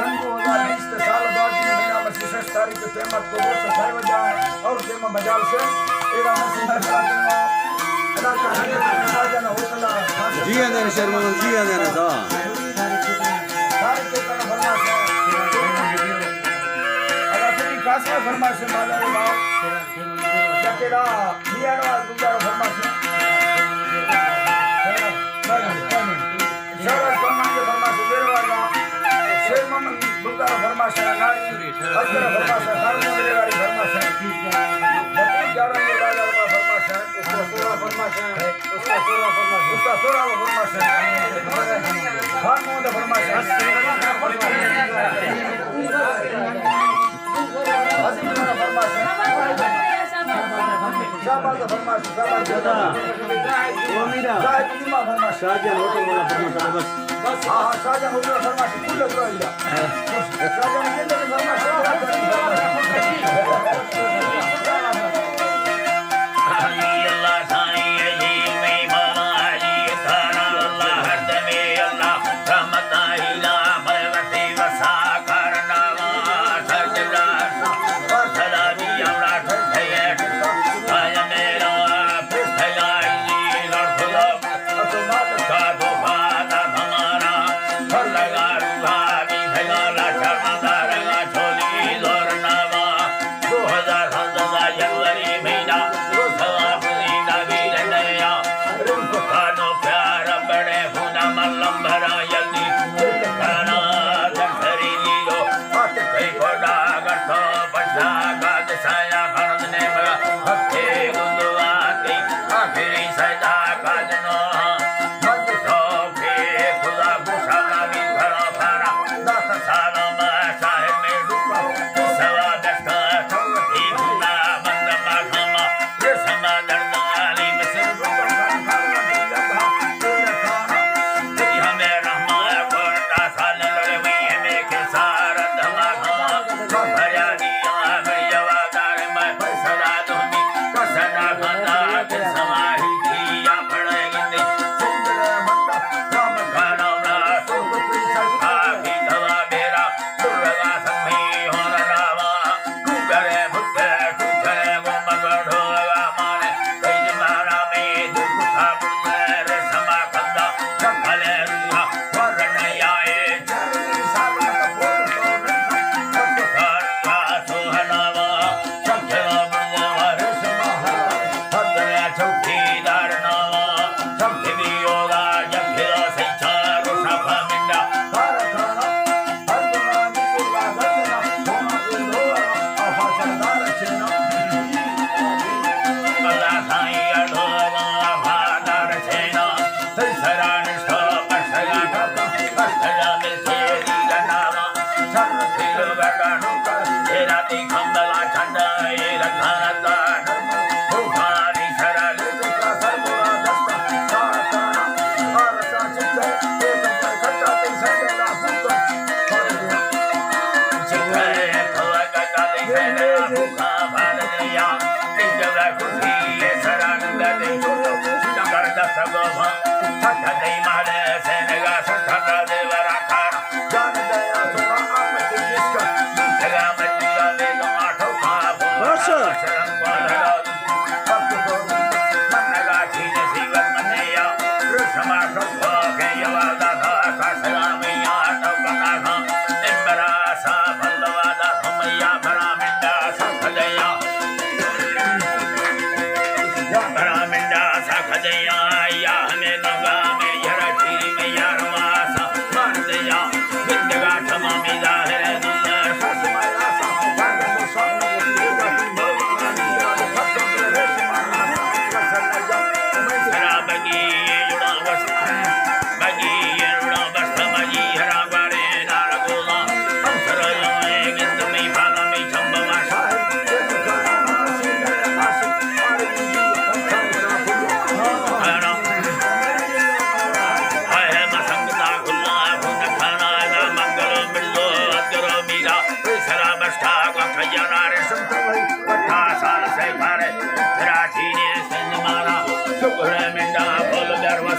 सन 2020 के साल बाद महीना में 26 तारीख के तेमत को वर्ष साहिब जाए और तेमा मजाल से एरा मसीह जी अंदर शर्मा जी अंदर दा तारीख के कारण फरमाश है अगर सभी कासा फरमाश है माला रे बाप जकेरा नियारा गुजार फरमाश है शरद कमांगे फरमाश देरवागा शेर मोहम्मद गुजार फरमाश है नारी अजर फरमाश है हर मोहम्मद वाली फरमाश है बत्ती ग्यारह में राजा का फरमाश है उसका सोरा फरमाश है उसका सोरा फरमाश है हर मोहम्मद फरमाश है हसीना फरमाश है शाबाश फरमाश शाबाश वो मीरा साहिब इमा फरमाश शाहजहां होटल वाला फरमाश बस हां शाहजहां होटल फरमाश फुल लग रहा है शाहजहां के अंदर फरमाश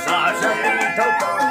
Sasha,